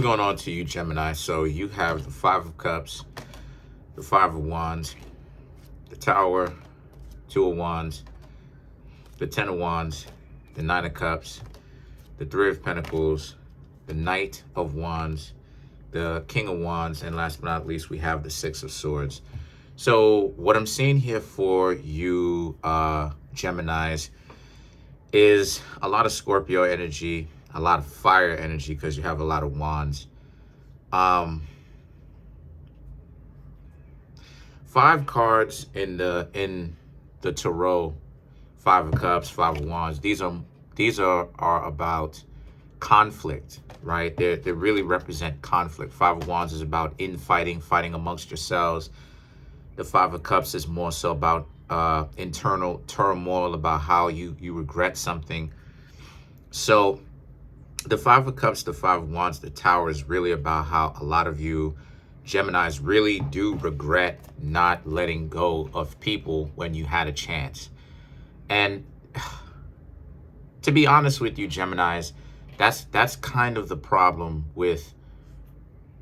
Going on to you, Gemini. So you have the Five of Cups, the Five of Wands, the Tower, Two of Wands, the Ten of Wands, the Nine of Cups, the Three of Pentacles, the Knight of Wands, the King of Wands, and last but not least, we have the Six of Swords. So what I'm seeing here for you, Geminis, is a lot of Scorpio energy, a lot of fire energy, because you have a lot of wands. Five cards in the tarot, Five of Cups, Five of Wands. These are about conflict, right? They really represent conflict. Five of Wands is about infighting, fighting amongst yourselves. The Five of Cups is more so about internal turmoil, about how you regret something. So the Five of Cups, the Five of Wands, the Tower is really about how a lot of you Geminis really do regret not letting go of people when you had a chance. And to be honest with you, Geminis, that's kind of the problem with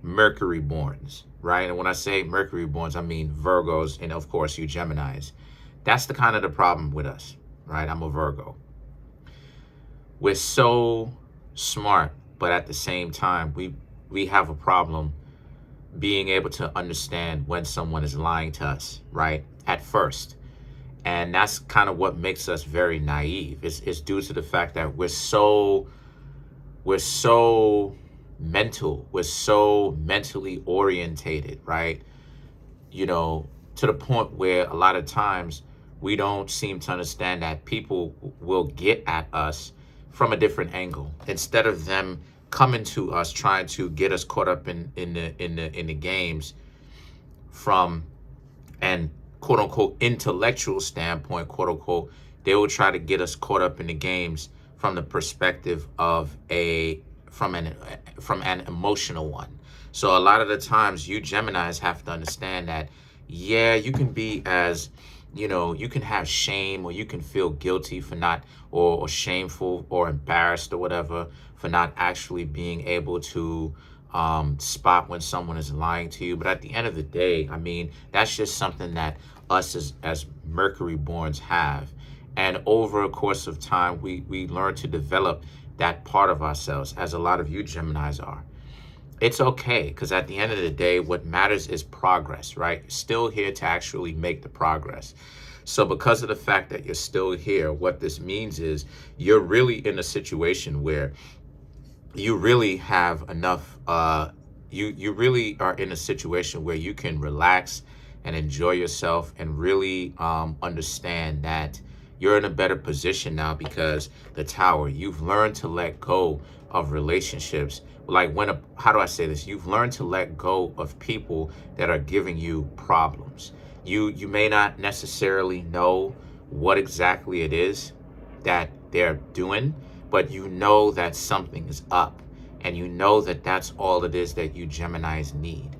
Mercury borns, right? And when I say Mercury borns, I mean Virgos and of course you Geminis. That's the kind of the problem with us, right? I'm a Virgo. We're so smart, but at the same time, we have a problem being able to understand when someone is lying to us, right? At first. And that's kind of what makes us very naive. It's due to the fact that we're so mental, we're so mentally orientated, right? You know, to the point where a lot of times we don't seem to understand that people will get at us from a different angle, instead of them coming to us trying to get us caught up in the games from an quote unquote intellectual standpoint, quote unquote. They will try to get us caught up in the games from the perspective of from an emotional one. So a lot of the times you Geminis have to understand that, yeah, you can be as, you know, you can have shame, or you can feel guilty for not, or shameful or embarrassed or whatever, for not actually being able to spot when someone is lying to you. But at the end of the day, I mean, that's just something that us as Mercury borns have. And over a course of time, we learn to develop that part of ourselves, as a lot of you Geminis are. It's okay, because at the end of the day, what matters is progress, right? You're still here to actually make the progress. So because of the fact that you're still here, what this means is you're really in a situation where you really have enough, you really are in a situation where you can relax and enjoy yourself, and really understand that you're in a better position now, because the Tower, you've learned to let go of relationships. Like how do I say this? You've learned to let go of people that are giving you problems. You may not necessarily know what exactly it is that they're doing, but you know that something is up, and you know that that's all it is that you Geminis need.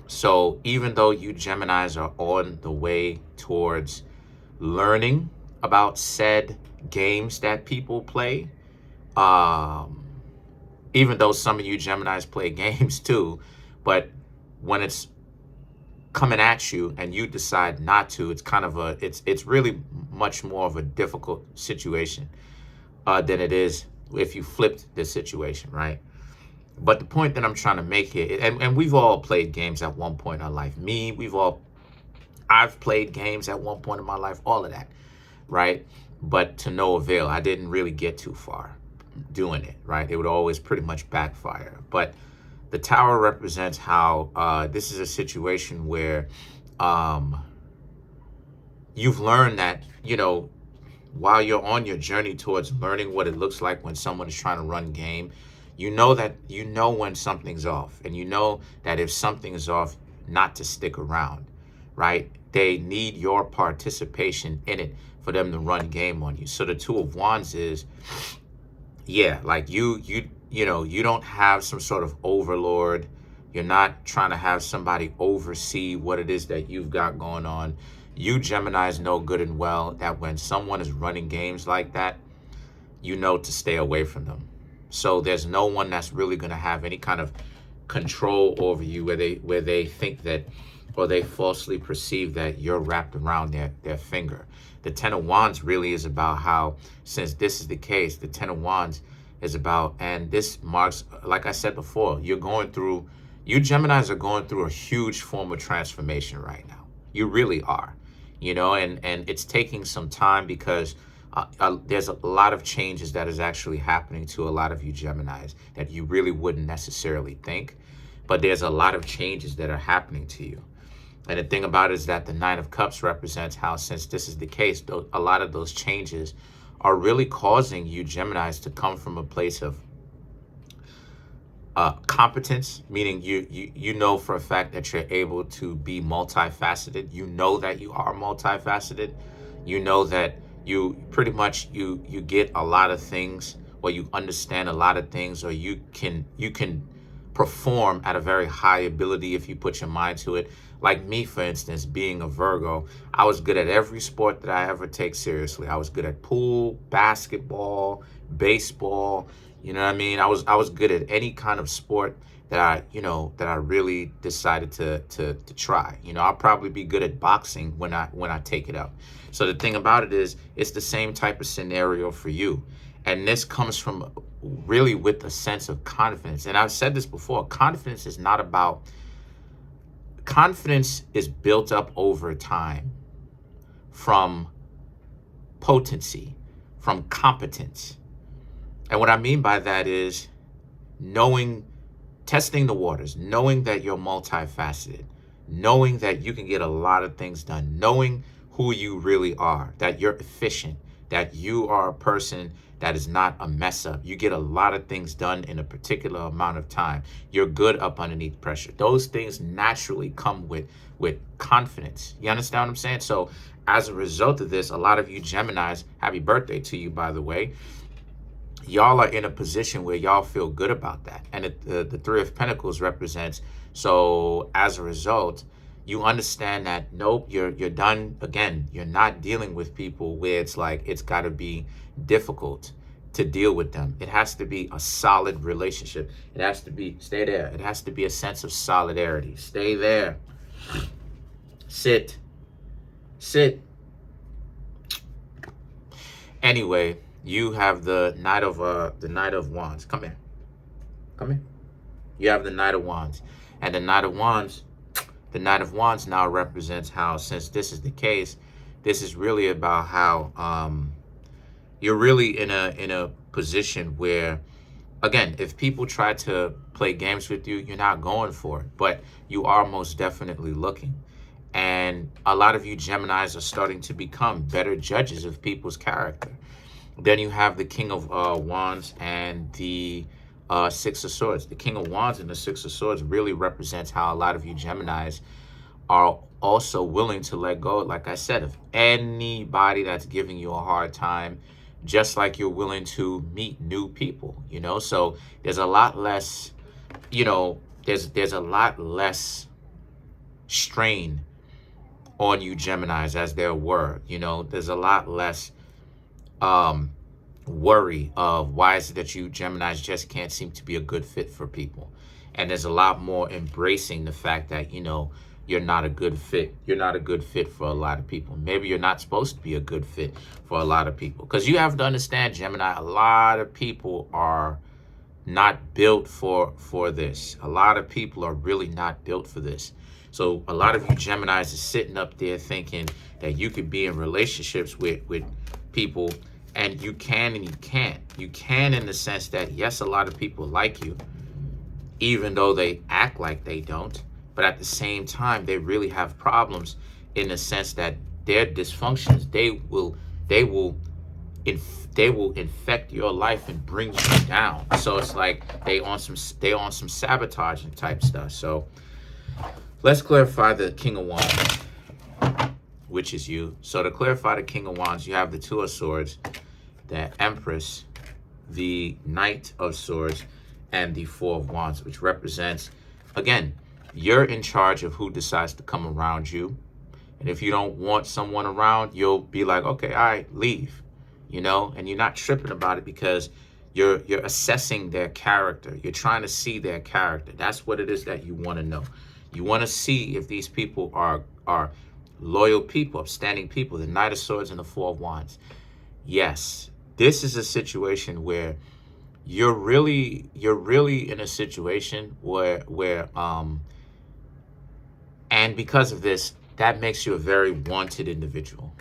So even though you Geminis are on the way towards learning about said games that people play, even though some of you Geminis play games too, but when it's coming at you and you decide not to, it's kind of it's really much more of a difficult situation than it is if you flipped this situation, right? But the point that I'm trying to make here, and we've all played games at one point in our life. I've played games at one point in my life, all of that, right? But to no avail. I didn't really get too far doing it, right? It would always pretty much backfire. But the Tower represents how this is a situation where you've learned that, you know, while you're on your journey towards learning what it looks like when someone is trying to run game, you know when something's off, and you know that if something is off, not to stick around, right? They need your participation in it for them to run game on you. So the Two of Wands is, yeah, like you know, you don't have some sort of overlord. You're not trying to have somebody oversee what it is that you've got going on. You Geminis know good and well that when someone is running games like that, you know to stay away from them. So there's no one that's really going to have any kind of control over you, where they think that, or they falsely perceive that you're wrapped around their finger. The Ten of Wands really is about how, since this is the case, the Ten of Wands is about, and this marks, like I said before, you Geminis are going through a huge form of transformation right now. You really are, and it's taking some time because there's a lot of changes that is actually happening to a lot of you Geminis that you really wouldn't necessarily think, but there's a lot of changes that are happening to you. And the thing about it is that the Nine of Cups represents how, since this is the case, a lot of those changes are really causing you Geminis to come from a place of competence, meaning you know for a fact that you're able to be multifaceted. You know that you are multifaceted. You know that you pretty much you get a lot of things, or you understand a lot of things, or you can perform at a very high ability if you put your mind to it. Like me, for instance, being a Virgo, I was good at every sport that I ever take seriously. I was good at pool, basketball, baseball. You know what I mean? I was good at any kind of sport that I really decided to try. I'll probably be good at boxing when I take it up. So the thing about it is, it's the same type of scenario for you. And this comes from really with a sense of confidence. And I've said this before, confidence is built up over time from potency, from competence. And what I mean by that is testing the waters, knowing that you're multifaceted, knowing that you can get a lot of things done, knowing who you really are, that you're efficient, that you are a person that is not a mess up. You get a lot of things done in a particular amount of time. You're good up underneath pressure. Those things naturally come with confidence. You understand what I'm saying? So as a result of this, a lot of you Geminis, happy birthday to you, by the way, y'all are in a position where y'all feel good about that. And the Three of Pentacles represents, so as a result, you understand that, nope, you're done. Again, you're not dealing with people where it's like it's got to be difficult to deal with them. It has to be a solid relationship. It has to be, stay there. It has to be a sense of solidarity. Stay there. Sit. Anyway, you have the Knight of Wands. Come here. You have the Knight of Wands, and the Knight of Wands now represents how, since this is the case, this is really about how you're really in a position where, again, if people try to play games with you, you're not going for it, but you are most definitely looking. And a lot of you Geminis are starting to become better judges of people's character. Then you have the King of Wands and the Six of Swords. The King of Wands and the Six of Swords really represents how a lot of you Geminis are also willing to let go, like I said, of anybody that's giving you a hard time, just like you're willing to meet new people, So there's a lot less, there's a lot less strain on you Geminis as there were, There's a lot less worry of why is it that you Geminis just can't seem to be a good fit for people. And there's a lot more embracing the fact that, you're not a good fit. You're not a good fit for a lot of people. Maybe you're not supposed to be a good fit for a lot of people. Because you have to understand, Gemini, a lot of people are not built for this. A lot of people are really not built for this. So a lot of you Geminis is sitting up there thinking that you could be in relationships with people, and you can and you can't. You can in the sense that, yes, a lot of people like you, even though they act like they don't. But at the same time, they really have problems in the sense that their dysfunctions, they will infect your life and bring you down. So it's like they on some sabotaging type stuff. So let's clarify the King of Wands, which is you. So to clarify the King of Wands, you have the Two of Swords, the Empress, the Knight of Swords, and the Four of Wands, which represents, again, you're in charge of who decides to come around you. And if you don't want someone around, you'll be like, okay, all right, leave, and you're not tripping about it because You're assessing their character. You're trying to see their character. That's what it is that you want to know. You want to see if these people are loyal people, upstanding people. The Knight of Swords and the Four of Wands. Yes, this is a situation where you're really in a situation where and because of this, that makes you a very wanted individual.